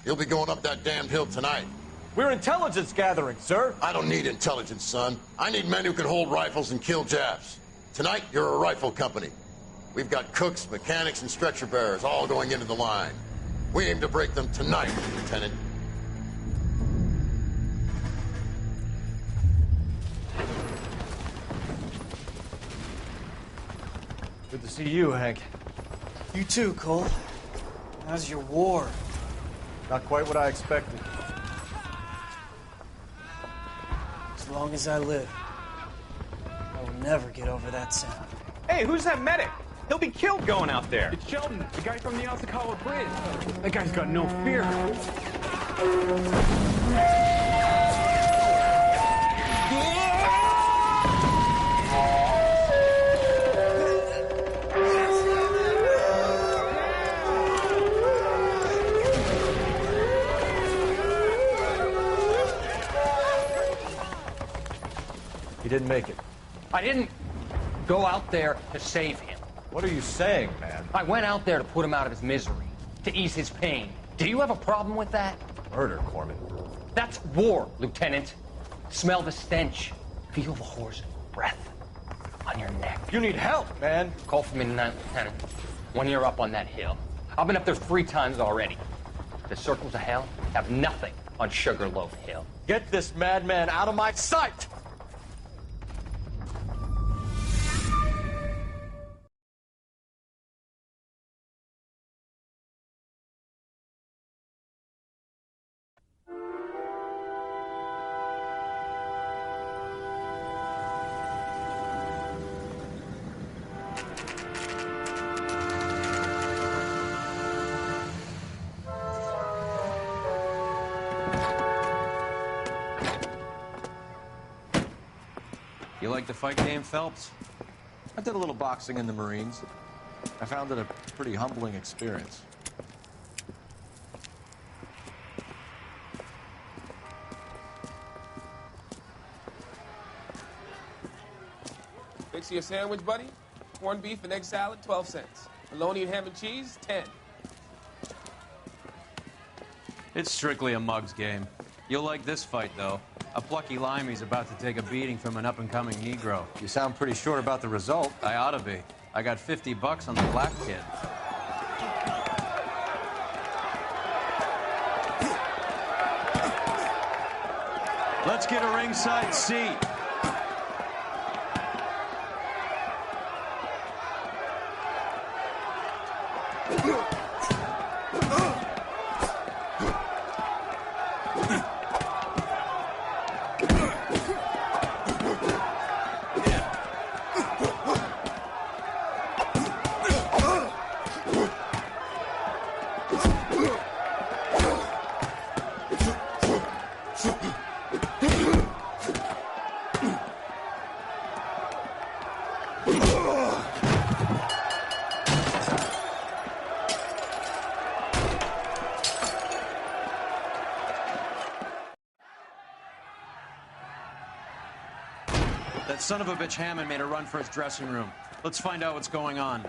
You'll be going up that damned hill tonight. We're intelligence gathering, sir. I don't need intelligence, son. I need men who can hold rifles and kill Japs. Tonight, you're a rifle company. We've got cooks, mechanics, and stretcher bearers all going into the line. We aim to break them tonight, Lieutenant. Good to see you, Hank. You too, Cole. How's your war? Not quite what I expected. As long as I live, I will never get over that sound. Hey, who's that medic? He'll be killed going out there. It's Sheldon, the guy from the Osakawa Bridge. That guy's got no fear. He didn't make it. I didn't go out there to save him. What are you saying, man? I went out there to put him out of his misery, to ease his pain. Do you have a problem with that? Murder, Corman. That's war, Lieutenant. Smell the stench. Feel the horse's breath on your neck. You need help, man. Call for me tonight, Lieutenant, when you're up on that hill. I've been up there 3 times already. The circles of hell have nothing on Sugarloaf Hill. Get this madman out of my sight! You like the fight game, Phelps? I did a little boxing in the Marines. I found it a pretty humbling experience. Fix you a sandwich, buddy? Corned beef and egg salad, 12 cents. Bologna and ham and cheese, 10. It's strictly a mug's game. You'll like this fight, though. A plucky limey's about to take a beating from an up-and-coming Negro. You sound pretty sure about the result. I ought to be. I got $50 on the black kid. Let's get a ringside seat. That son of a bitch Hammond made a run for his dressing room. Let's find out what's going on.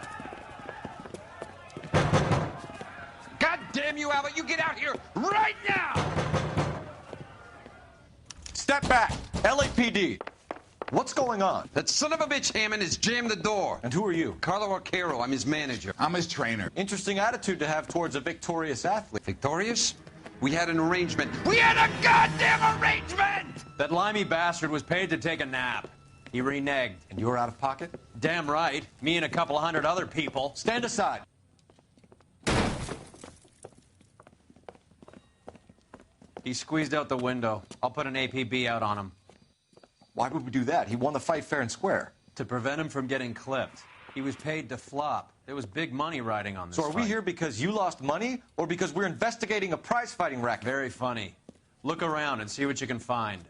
God damn you, Albert! You get out here right now! Step back! LAPD! What's going on? That son of a bitch Hammond has jammed the door. And who are you? Carlo Arcaro. I'm his manager. I'm his trainer. Interesting attitude to have towards a victorious athlete. Victorious? We had an arrangement. We had a goddamn arrangement! That limey bastard was paid to take a nap. He reneged. And you were out of pocket? Damn right. Me and a couple hundred other people. Stand aside. He squeezed out the window. I'll put an APB out on him. Why would we do that? He won the fight fair and square. To prevent him from getting clipped. He was paid to flop. There was big money riding on this So are we fight. here because you lost money or because we're investigating a prize-fighting racket? Very funny. Look around and see what you can find.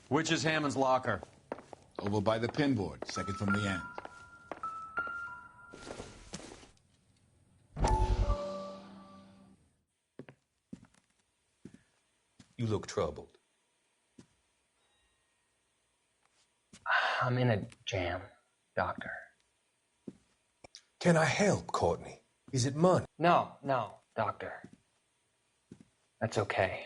Which is Hammond's locker? Over by the pinboard, second from the end. You look troubled. I'm in a jam, Doctor. Can I help, Courtney? Is it money? No, Doctor. That's okay.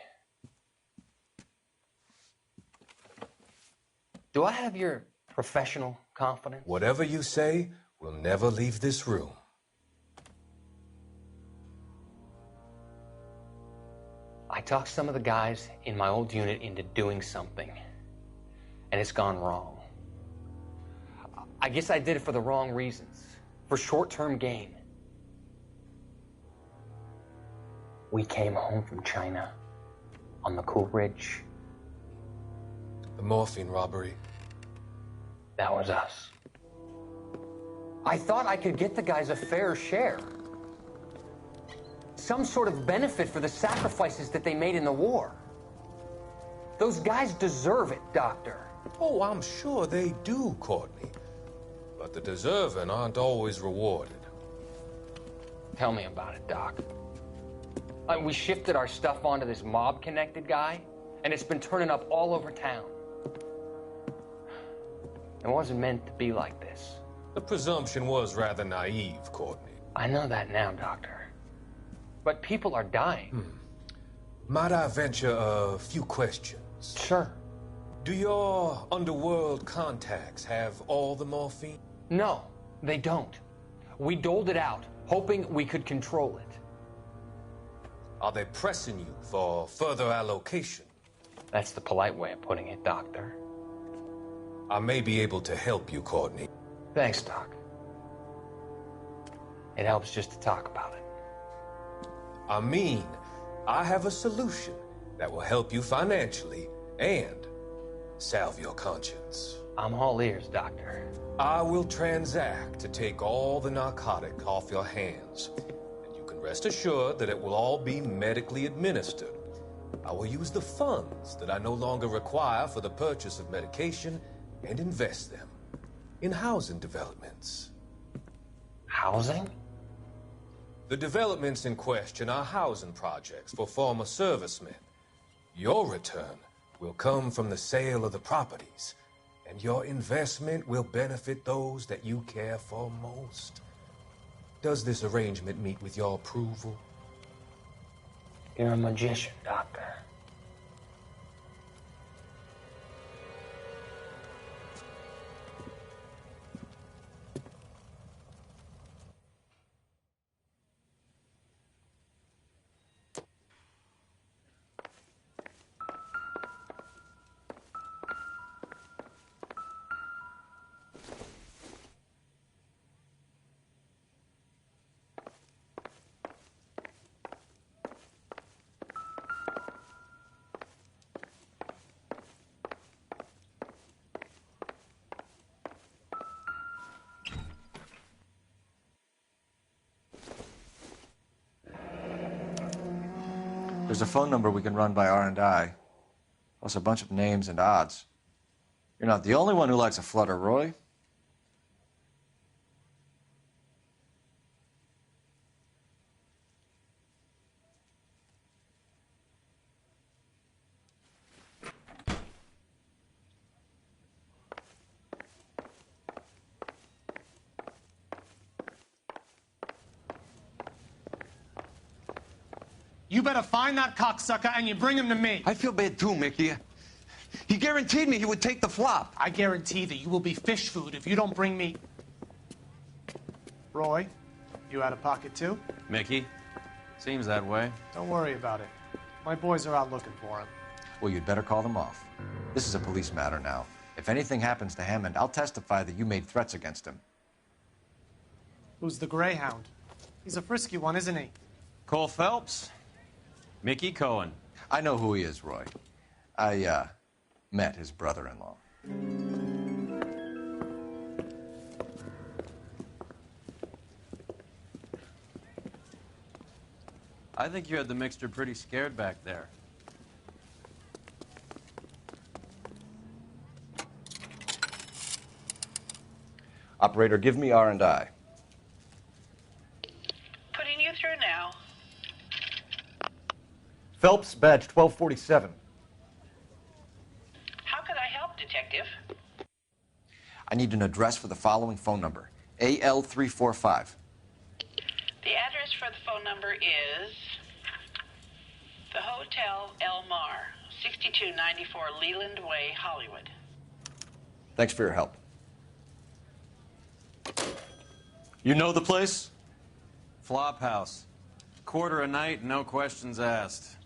Do I have your professional confidence? Whatever you say, we'll never leave this room. I talked some of the guys in my old unit into doing something, and it's gone wrong. I guess I did it for the wrong reasons, for short-term gain. We came home from China on the Cool Ridge. The morphine robbery. That was us. I thought I could get the guys a fair share. Some sort of benefit for the sacrifices that they made in the war. Those guys deserve it, Doctor. Oh, I'm sure they do, Courtney. But the deserving aren't always rewarded. Tell me about it, Doc. We shifted our stuff onto this mob-connected guy, and it's been turning up all over town. It wasn't meant to be like this. The presumption was rather naive, Courtney. I know that now, Doctor. But people are dying. Might I venture a few questions? Sure. Do your underworld contacts have all the morphine? No, they don't. We doled it out, hoping we could control it. Are they pressing you for further allocation? That's the polite way of putting it, Doctor. I may be able to help you, Courtney. Thanks, Doc. It helps just to talk about it. I mean, I have a solution that will help you financially and salve your conscience. I'm all ears, Doctor. I will transact to take all the narcotic off your hands. And you can rest assured that it will all be medically administered. I will use the funds that I no longer require for the purchase of medication and invest them in housing developments. Housing? The developments in question are housing projects for former servicemen. Your return will come from the sale of the properties, and your investment will benefit those that you care for most. Does this arrangement meet with your approval? You're a magician, Doctor. There's a phone number we can run by R&I, plus a bunch of names and odds. You're not the only one who likes a flutter, Roy. You better find that cocksucker and you bring him to me. I feel bad too, Mickey. He guaranteed me he would take the flop. I guarantee that you will be fish food if you don't bring me... Roy, you out of pocket too? Mickey, seems that way. Don't worry about it. My boys are out looking for him. Well, you'd better call them off. This is a police matter now. If anything happens to Hammond, I'll testify that you made threats against him. Who's the Greyhound? He's a frisky one, isn't he? Cole Phelps. Mickey Cohen. I know who he is, Roy. I, met his brother-in-law. I think you had the mixture pretty scared back there. Operator, give me R&I. Putting you through now. Phelps, badge 1247. How could I help, Detective? I need an address for the following phone number. AL345. The address for the phone number is The Hotel El Mar, 6294 Leland Way, Hollywood. Thanks for your help. You know the place? Flop house. Quarter a night, no questions asked.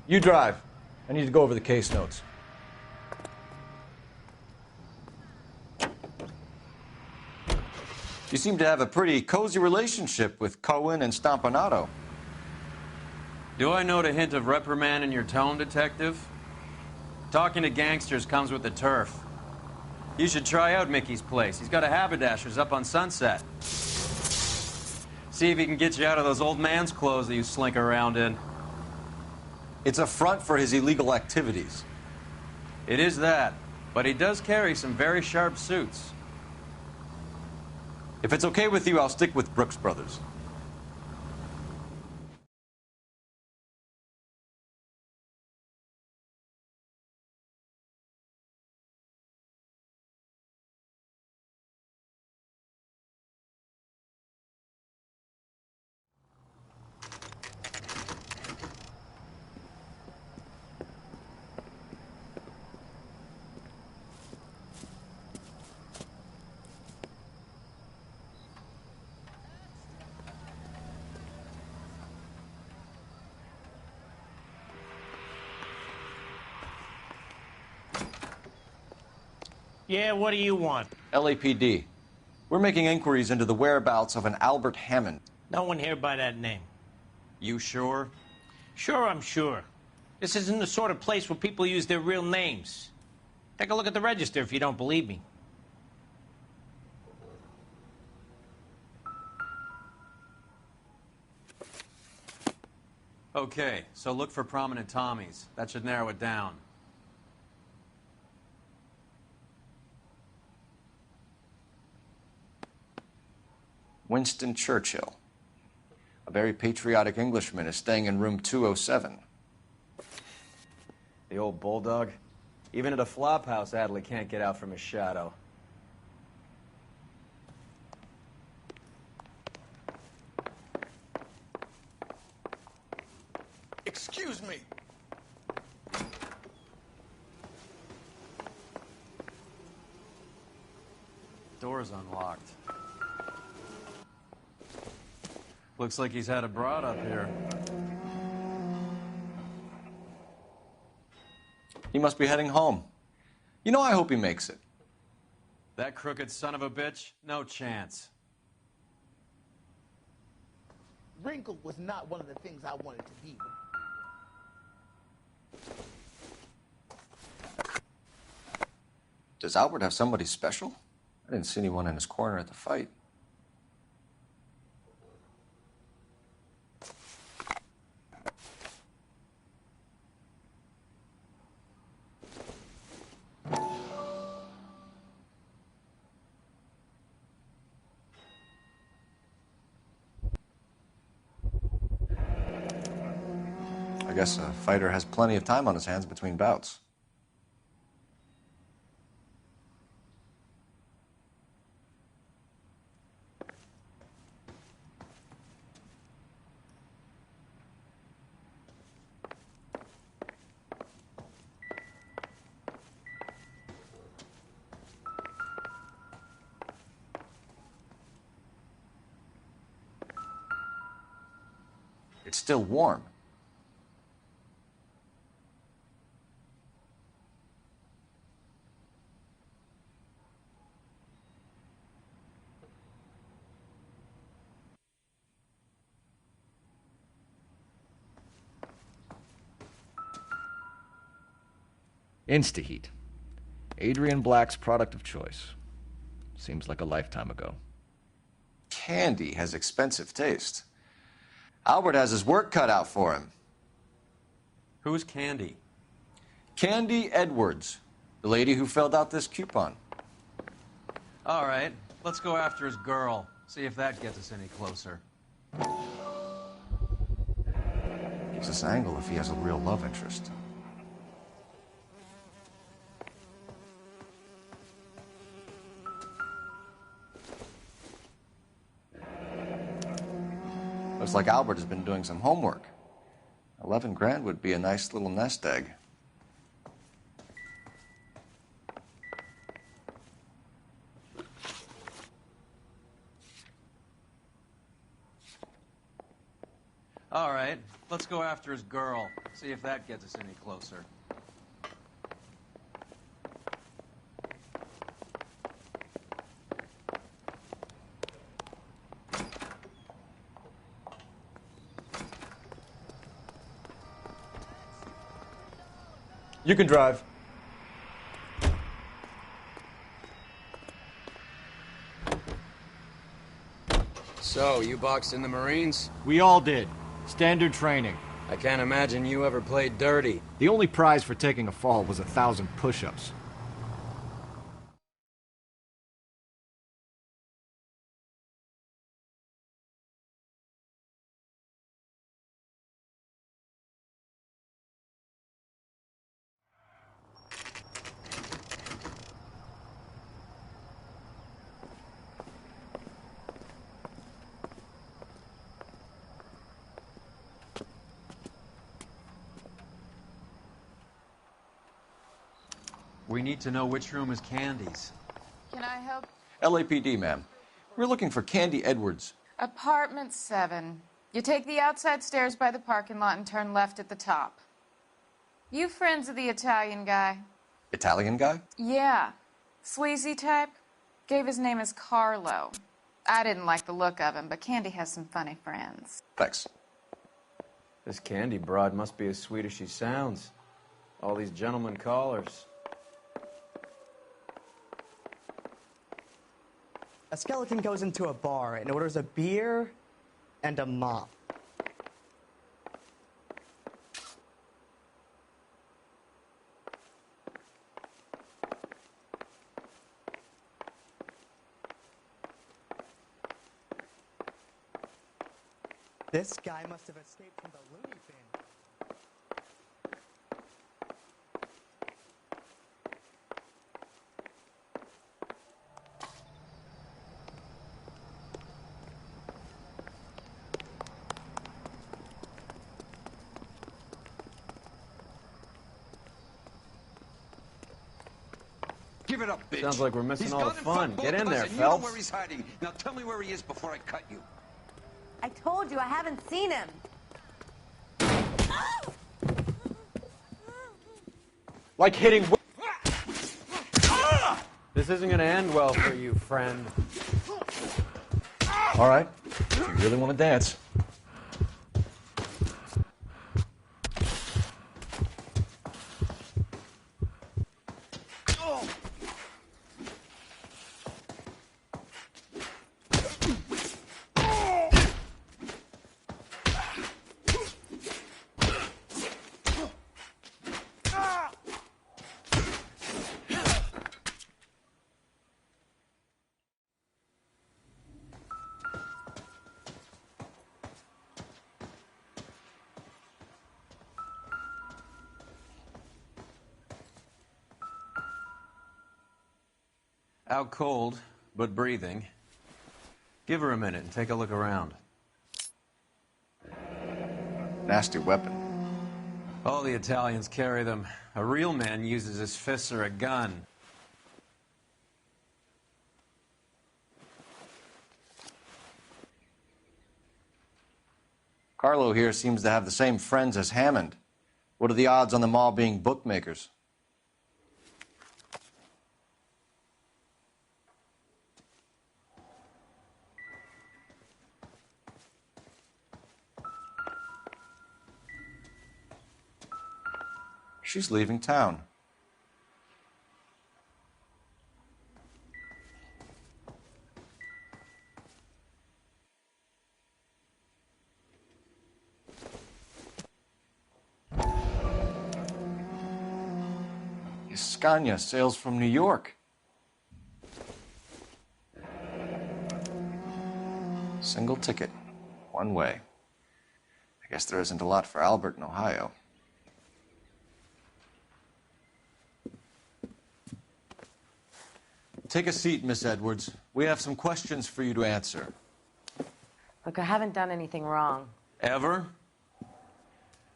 You drive. I need to go over the case notes. You seem to have a pretty cozy relationship with Cohen and Stompanato. Do I note a hint of reprimand in your tone, Detective? Talking to gangsters comes with the turf. You should try out Mickey's place. He's got a haberdasher's up on Sunset. See if he can get you out of those old man's clothes that you slink around in. It's a front for his illegal activities. It is that, but he does carry some very sharp suits. If it's okay with you, I'll stick with Brooks Brothers. Yeah, what do you want? LAPD. We're making inquiries into the whereabouts of an Albert Hammond. No one here by that name. You sure? Sure, I'm sure. This isn't the sort of place where people use their real names. Take a look at the register if you don't believe me. Okay, so look for prominent Tommies. That should narrow it down. Winston Churchill. A very patriotic Englishman is staying in room 207. The old bulldog. Even at a flop house, Adley can't get out from his shadow. Excuse me. Door's unlocked. Looks like he's had a broad up here. He must be heading home. You know, I hope he makes it. That crooked son of a bitch? No chance. Wrinkle was not one of the things I wanted to be. Does Albert have somebody special? I didn't see anyone in his corner at the fight. I guess a fighter has plenty of time on his hands between bouts. It's still warm. Instaheat. Adrian Black's product of choice. Seems like a lifetime ago. Candy has expensive taste. Albert has his work cut out for him. Who's Candy? Candy Edwards, the lady who filled out this coupon. All right, let's go after his girl. See if that gets us any closer. Gives us angle if he has a real love interest. Looks like Albert has been doing some homework. 11 grand would be a nice little nest egg. All right, let's go after his girl. See if that gets us any closer. You can drive. So, you boxed in the Marines? We all did. Standard training. I can't imagine you ever played dirty. The only prize for taking a fall was 1,000 push-ups. We need to know which room is Candy's. Can I help? LAPD, ma'am. We're looking for Candy Edwards. Apartment 7. You take the outside stairs by the parking lot and turn left at the top. You friends of the Italian guy? Italian guy? Yeah. Sleazy type. Gave his name as Carlo. I didn't like the look of him, but Candy has some funny friends. Thanks. This Candy broad must be as sweet as she sounds. All these gentlemen callers. A skeleton goes into a bar and orders a beer and a mop. This guy must have escaped from the loony bin. Give it up, bitch. Sounds like we're missing He's all the gone and fun. fucked Get both in of us, there, and you know Phelps. where he's hiding. Now tell me where he is before I cut you. I told you I haven't seen him. Like hitting... This isn't gonna end well for you, friend. All right, if you really want to dance. Out cold, but breathing. Give her a minute and take a look around. Nasty weapon. All the Italians carry them. A real man uses his fists or a gun. Carlo here seems to have the same friends as Hammond. What are the odds on them all being bookmakers? She's leaving town. Scania sails from New York. Single ticket, one way. I guess there isn't a lot for Albert in Ohio. Take a seat, Miss Edwards. We have some questions for you to answer. Look, I haven't done anything wrong. Ever?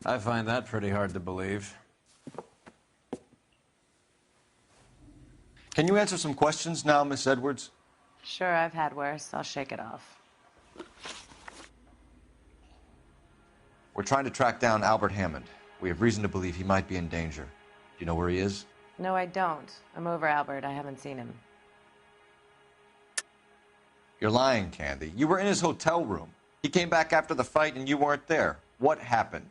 I find that pretty hard to believe. Can you answer some questions now, Miss Edwards? Sure, I've had worse. I'll shake it off. We're trying to track down Albert Hammond. We have reason to believe he might be in danger. Do you know where he is? No, I don't. I'm over Albert. I haven't seen him. You're lying, Candy. You were in his hotel room. He came back after the fight and you weren't there. What happened?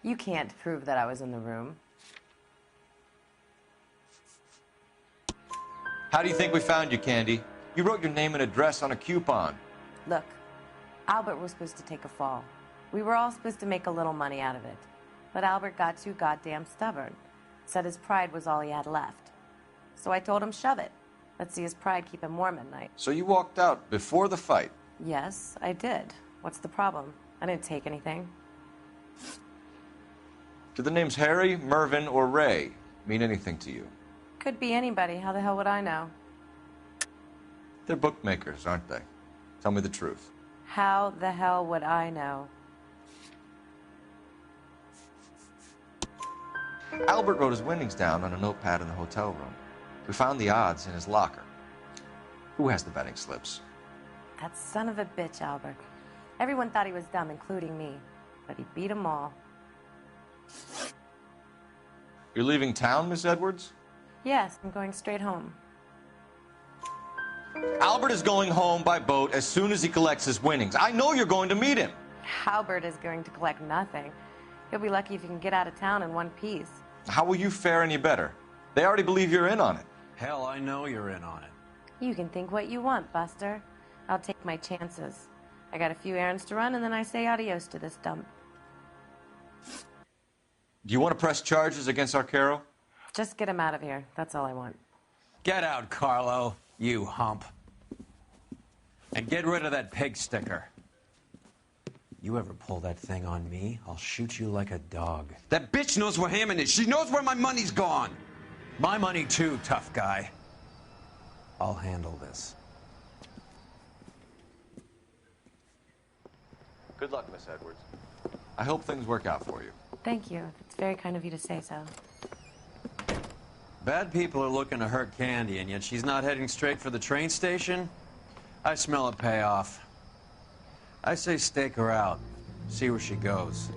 You can't prove that I was in the room. How do you think we found you, Candy? You wrote your name and address on a coupon. Look, Albert was supposed to take a fall. We were all supposed to make a little money out of it. But Albert got too goddamn stubborn. Said his pride was all he had left. So I told him, shove it. Let's see his pride keep him warm at night. So you walked out before the fight? Yes, I did. What's the problem? I didn't take anything. Do the names Harry, Mervyn, or Ray mean anything to you? Could be anybody. How the hell would I know? They're bookmakers, aren't they? Tell me the truth. How the hell would I know? Albert wrote his winnings down on a notepad in the hotel room. We found the odds in his locker. Who has the betting slips? That son of a bitch, Albert. Everyone thought he was dumb, including me. But he beat them all. You're leaving town, Miss Edwards? Yes, I'm going straight home. Albert is going home by boat as soon as he collects his winnings. I know you're going to meet him. Albert is going to collect nothing. He'll be lucky if he can get out of town in one piece. How will you fare any better? They already believe you're in on it. Hell, I know you're in on it. You can think what you want, Buster. I'll take my chances. I got a few errands to run, and then I say adios to this dump. Do you want to press charges against Arcaro? Just get him out of here. That's all I want. Get out, Carlo, you hump. And get rid of that pig sticker. You ever pull that thing on me, I'll shoot you like a dog. That bitch knows where Hammond is. She knows where my money's gone. My money too, tough guy. I'll handle this. Good luck, Miss Edwards. I hope things work out for you. Thank you. It's very kind of you to say so. Bad people are looking to hurt Candy, and yet she's not heading straight for the train station? I smell a payoff. I say stake her out. See where she goes.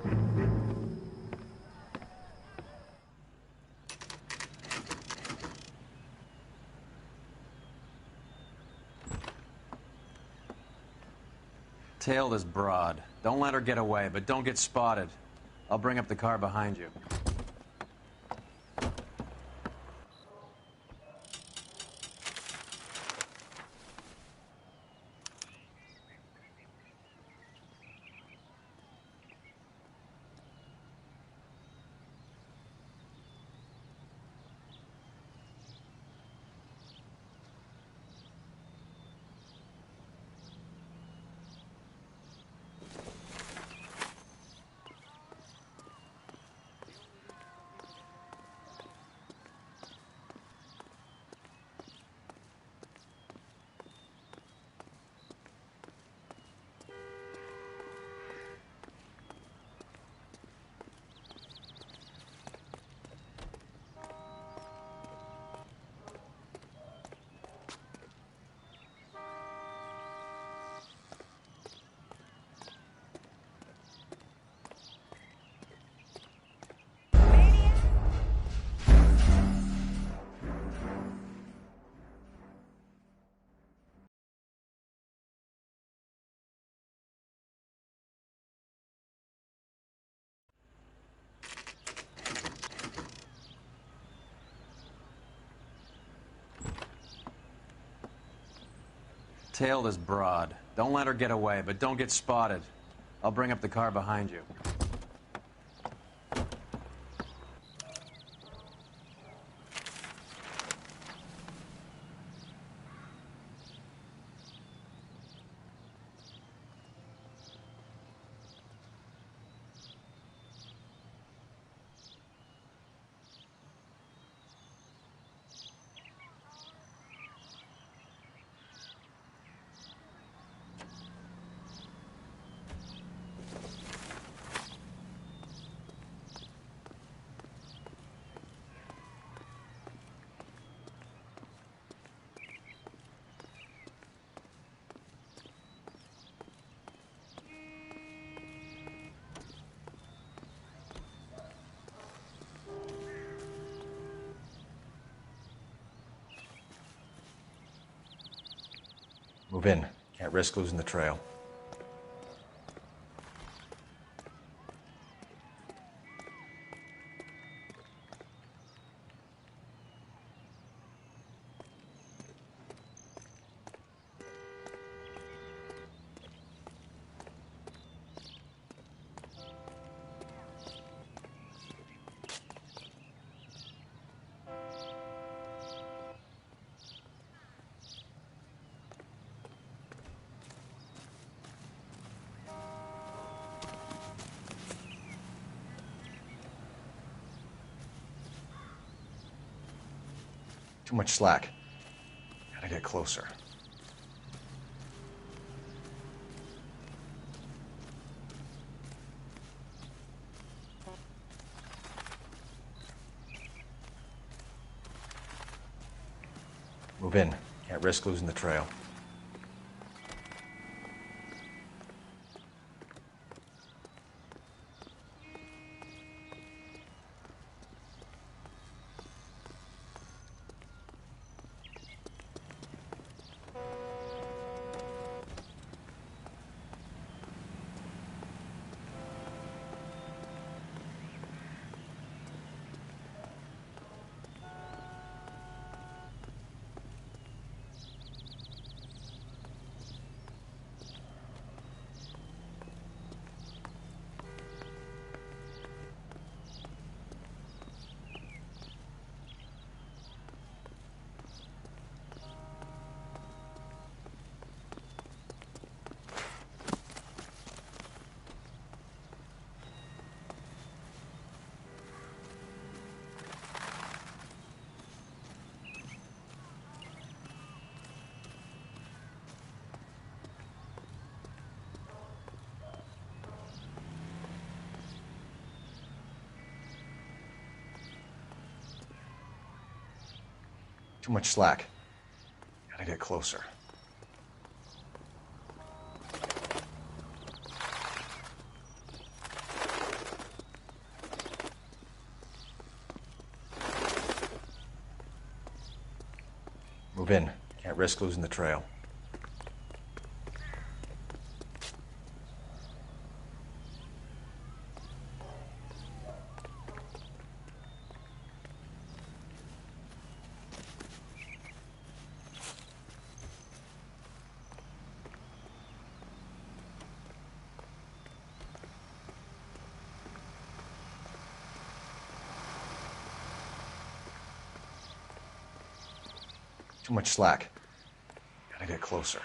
Tail this broad. Don't let her get away, but don't get spotted. I'll bring up the car behind you. Tail this broad. Don't let her get away, but don't get spotted. I'll bring up the car behind you. Move in. Can't risk losing the trail. Too much slack. Gotta get closer. Move in. Can't risk losing the trail. Too much slack. Gotta get closer. Move in. Can't risk losing the trail. Too much slack. Gotta get closer.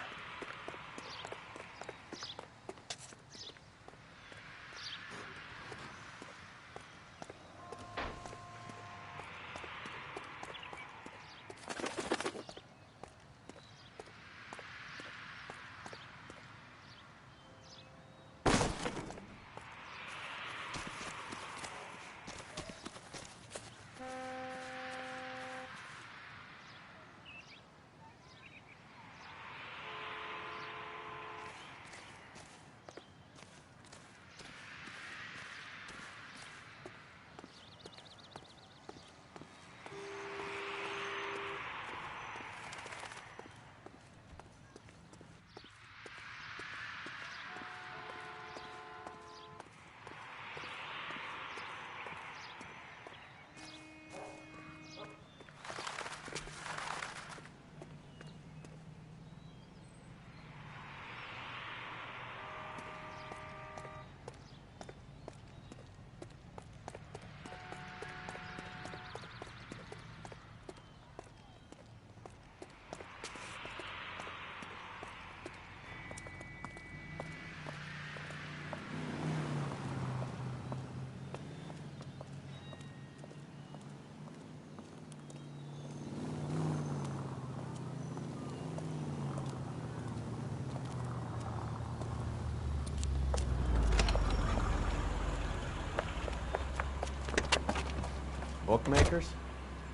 Bookmakers?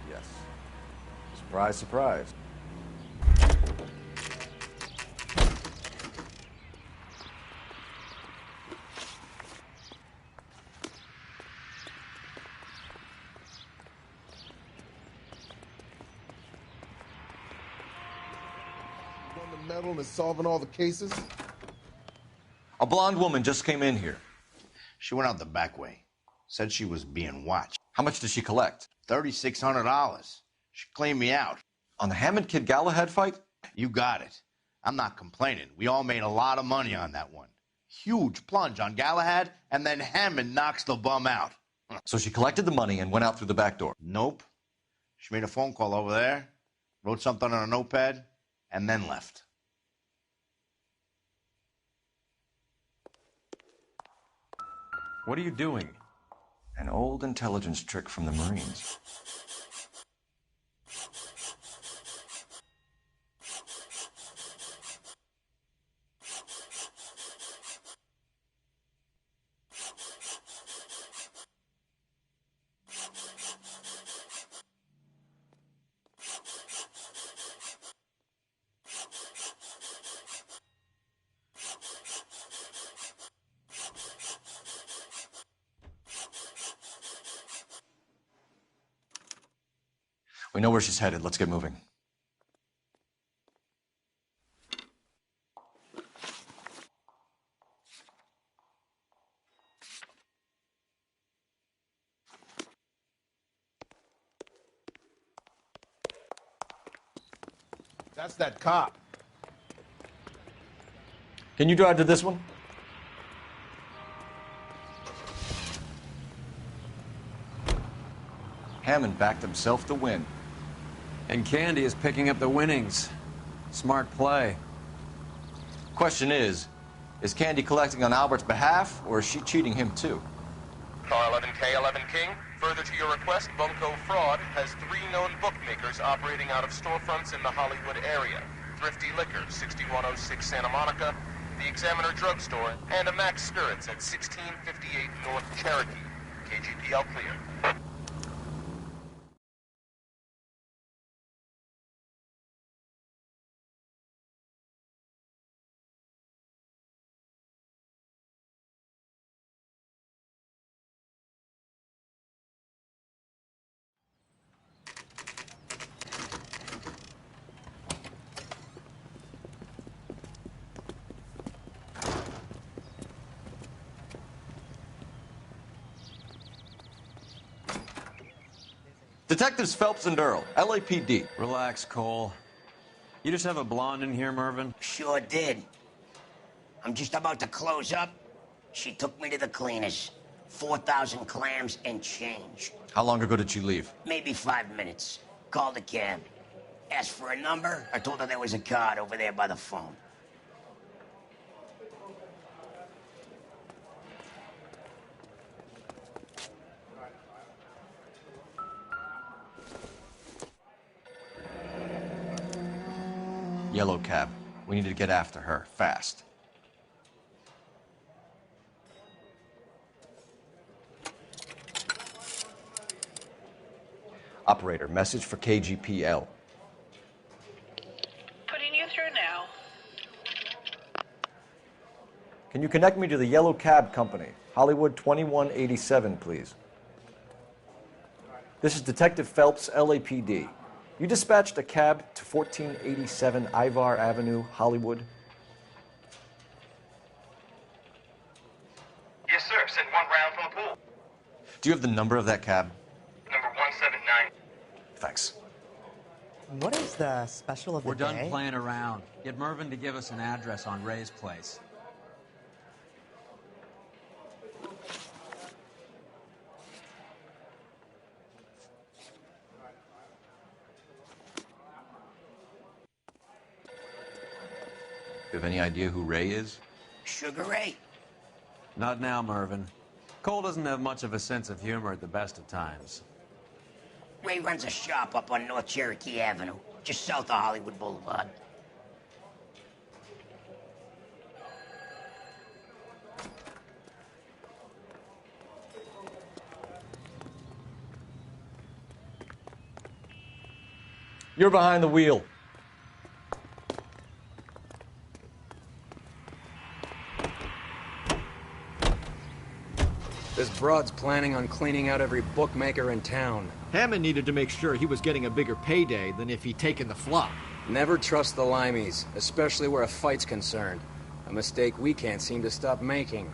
Yes. Surprise, surprise. On the metal and solving all the cases? A blonde woman just came in here. She went out the back way. Said she was being watched. How much did she collect? $3,600. She cleaned me out. On the Hammond Kid Galahad fight? You got it. I'm not complaining. We all made a lot of money on that one. Huge plunge on Galahad, and then Hammond knocks the bum out. So she collected the money and went out through the back door? Nope. She made a phone call over there, wrote something on a notepad, and then left. What are you doing? An old intelligence trick from the Marines. We know where she's headed. Let's get moving. That's that cop. Can you drive to this one? Hammond backed himself to win. And Candy is picking up the winnings. Smart play. Question is Candy collecting on Albert's behalf, or is she cheating him too? Car 11K, 11 King. Further to your request, Bunko Fraud has 3 known bookmakers operating out of storefronts in the Hollywood area. Thrifty Liquor, 6106 Santa Monica, the Examiner Drugstore, and a Max Spirits at 1658 North Cherokee. KGPL clear. Detectives Phelps and Earl, LAPD. Relax, Cole. You just have a blonde in here, Mervyn? Sure did. I'm just about to close up. She took me to the cleaners. 4,000 clams and change. How long ago did she leave? Maybe 5 minutes. Called a cab. Asked for a number. I told her there was a card over there by the phone. Yellow cab. We need to get after her, fast. Operator, message for KGPL. Putting you through now. Can you connect me to the Yellow Cab Company, Hollywood 2187, please? This is Detective Phelps, LAPD. You dispatched a cab to 1487 Ivar Avenue, Hollywood? Yes, sir. Sent 1 round from the pool. Do you have the number of that cab? Number 179. Thanks. What is the special of the We're day? done playing around. Get Mervyn to give us an address on Ray's place. You have any idea who Ray is? Sugar Ray. Not now, Mervyn. Cole doesn't have much of a sense of humor at the best of times. Ray runs a shop up on North Cherokee Avenue, just south of Hollywood Boulevard. You're behind the wheel. This broad's planning on cleaning out every bookmaker in town. Hammond needed to make sure he was getting a bigger payday than if he'd taken the flop. Never trust the Limeys, especially where a fight's concerned. A mistake we can't seem to stop making.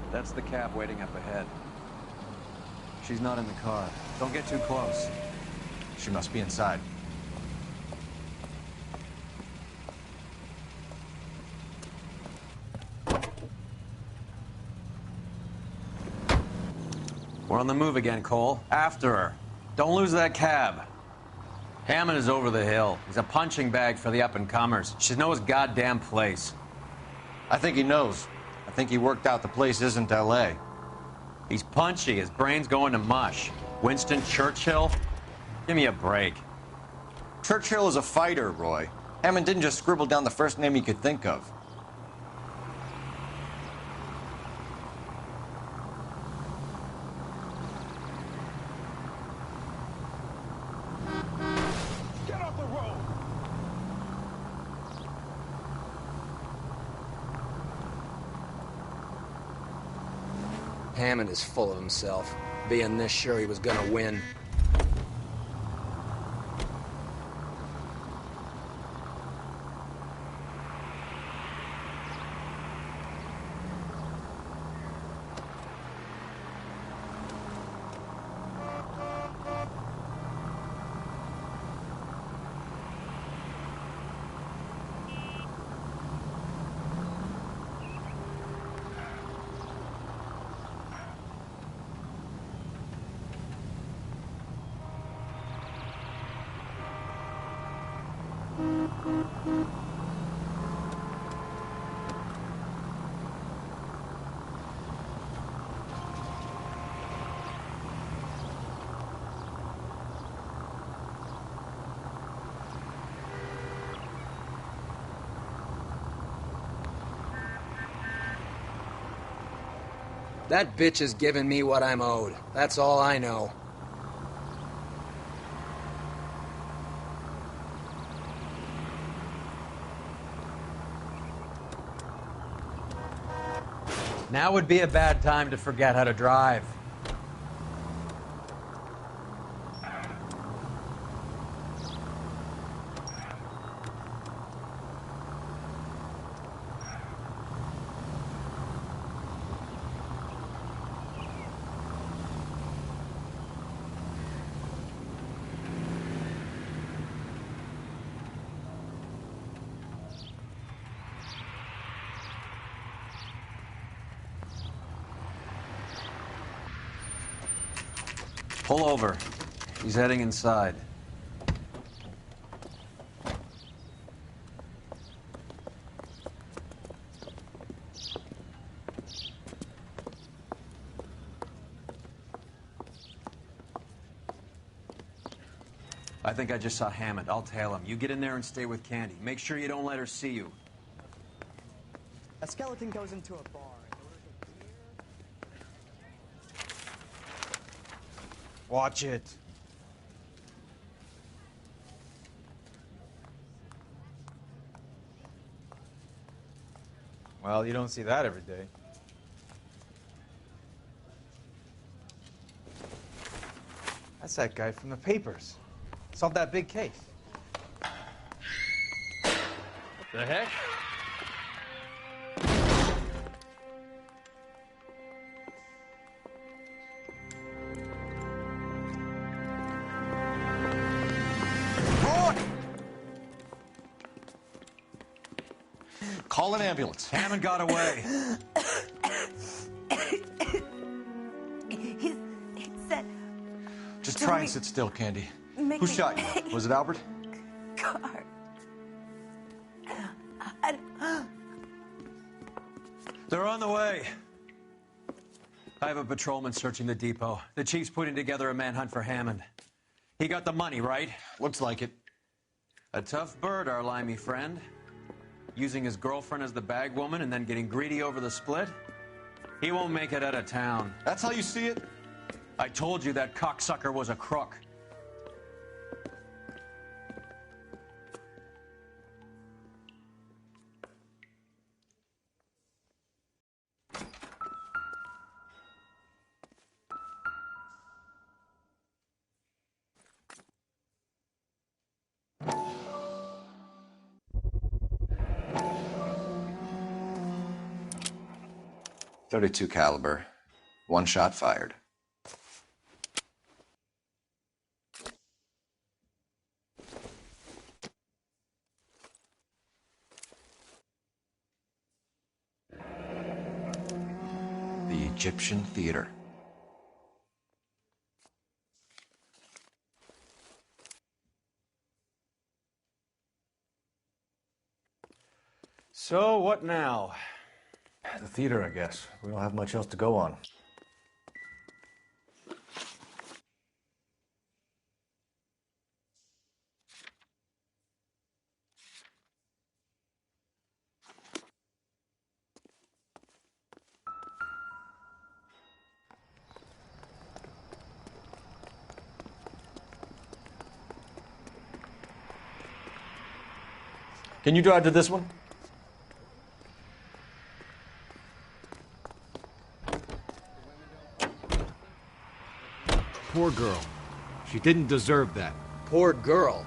That's the cab waiting up ahead. She's not in the car. Don't get too close. She must be inside. We're on the move again, Cole. After her. Don't lose that cab. Hammond is over the hill. He's a punching bag for the up-and-comers. Should know his goddamn place. I think he knows. I think he worked out the place isn't L.A. He's punchy. His brain's going to mush. Winston Churchill? Give me a break. Churchill is a fighter, Roy. Hammond didn't just scribble down the first name he could think of. Get off the road! Hammond is full of himself, being this sure he was gonna win. That bitch is giving me what I'm owed. That's all I know. Now would be a bad time to forget how to drive. Pull over. He's heading inside. I think I just saw Hammond. I'll tail him. You get in there and stay with Candy. Make sure you don't let her see you. A skeleton goes into a bar. Watch it. Well, you don't see that every day. That's that guy from the papers. Solved that big case. The heck? Call an ambulance. Hammond got away. He said... Just try and sit still, Candy. Who shot you? Was it Albert? Car. They're on the way. I have a patrolman searching the depot. The chief's putting together a manhunt for Hammond. He got the money, right? Looks like it. A tough bird, our limey friend. Using his girlfriend as the bag woman and then getting greedy over the split? He won't make it out of town. That's how you see it? I told you that cocksucker was a crook. .32 caliber. One shot fired. The Egyptian Theater. So, what now? The theater, I guess. We don't have much else to go on. Can you drive to this one? Poor girl. She didn't deserve that. Poor girl.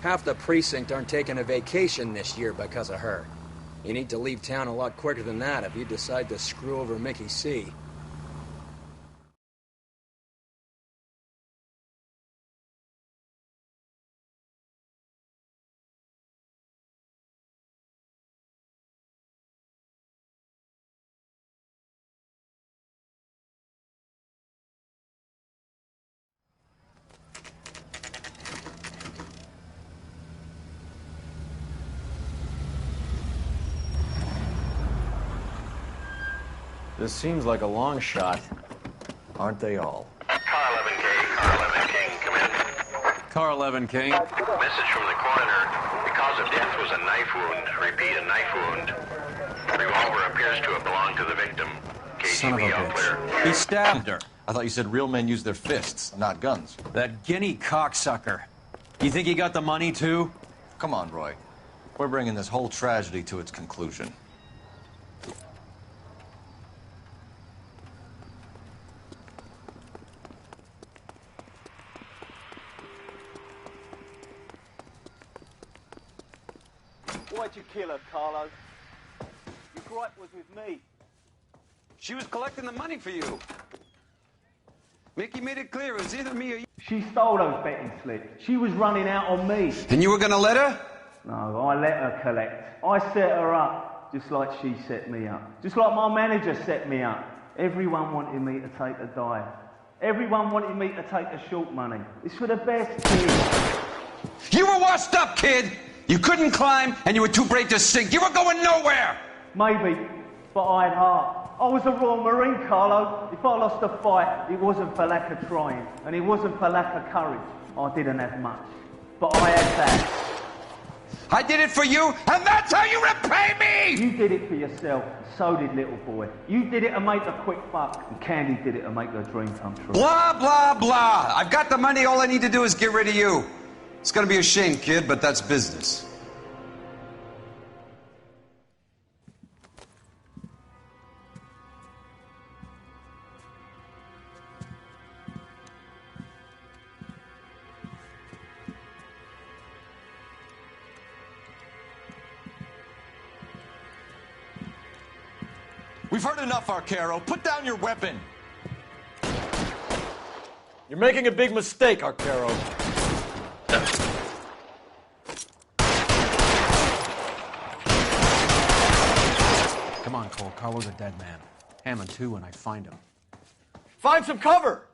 Half the precinct aren't taking a vacation this year because of her. You need to leave town a lot quicker than that if you decide to screw over Mickey C. This seems like a long shot. Aren't they all? Car 11K, Car 11 King, come in. Car 11 King. Message from the coroner. The cause of death was a knife wound. Repeat, a knife wound. The revolver appears to have belonged to the victim. Son of a KGB all clear. bitch. He stabbed her. I thought you said real men use their fists, not guns. That guinea cocksucker. You think he got the money, too? Come on, Roy. We're bringing this whole tragedy to its conclusion. Why'd you kill her, Carlo? Your gripe was with me. She was collecting the money for you. Mickey made it clear it was either me or you. She stole those betting slips. She was running out on me. And you were gonna let her? No, I let her collect. I set her up, just like she set me up. Just like my manager set me up. Everyone wanted me to take a dive. Everyone wanted me to take the short money. It's for the best, kid. You were washed up, kid! You couldn't climb, and you were too brave to sink. You were going nowhere! Maybe, but I had heart. I was a Royal Marine, Carlo. If I lost a fight, it wasn't for lack of trying, and it wasn't for lack of courage. I didn't have much, but I had that. I did it for you, and that's how you repay me! You did it for yourself, so did little boy. You did it to make a quick buck, and Candy did it to make her dream come true. Blah, blah, blah. I've got the money. All I need to do is get rid of you. It's gonna be a shame, kid, but that's business. We've heard enough, Arcaro. Put down your weapon. You're making a big mistake, Arcaro. Come on, Cole. Carlo's a dead man. Hammond, too, when I find him. Find some cover!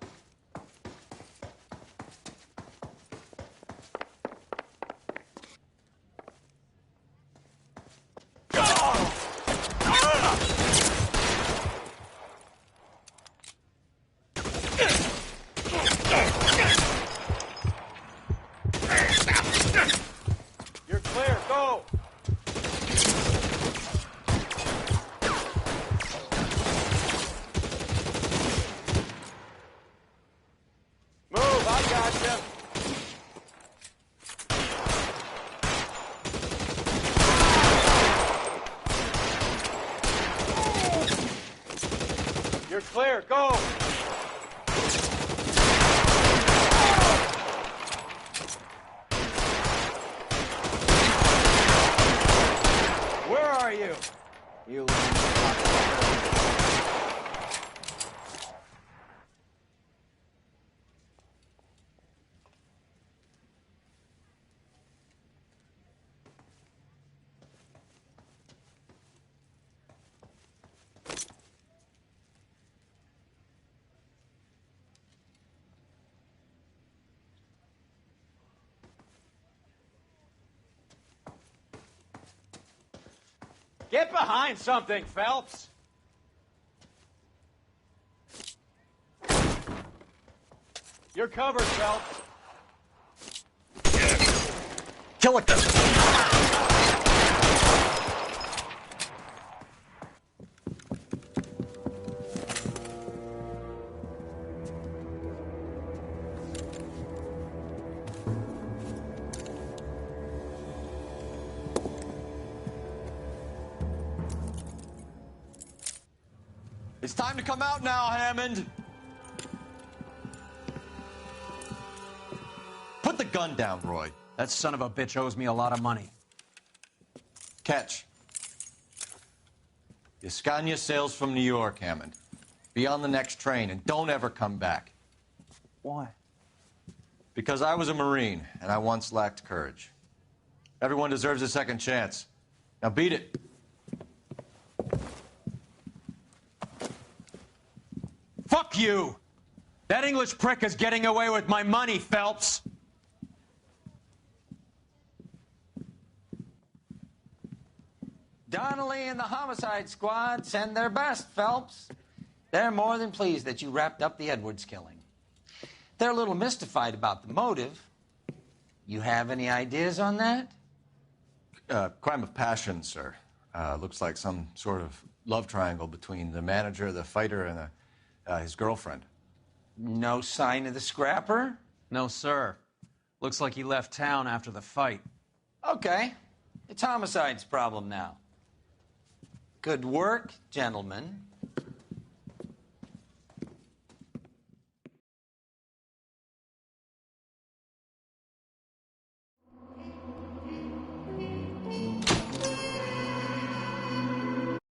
You're clear, go! Clear, go! Where are you? You. Get behind something, Phelps! You're covered, Phelps. Kill it. It's time to come out now, Hammond. Put the gun down, Roy. That son of a bitch owes me a lot of money. Catch. Yascania sails from New York, Hammond. Be on the next train and don't ever come back. Why? Because I was a Marine and I once lacked courage. Everyone deserves a second chance. Now beat it. Fuck you! That English prick is getting away with my money, Phelps! Donnelly and the homicide squad send their best, Phelps. They're more than pleased that you wrapped up the Edwards killing. They're a little mystified about the motive. You have any ideas on that? Crime of passion, sir. Looks like some sort of love triangle between the manager, the fighter, and his girlfriend. No sign of the scrapper? No, sir. Looks like he left town after the fight. Okay. It's homicide's problem now. Good work, gentlemen.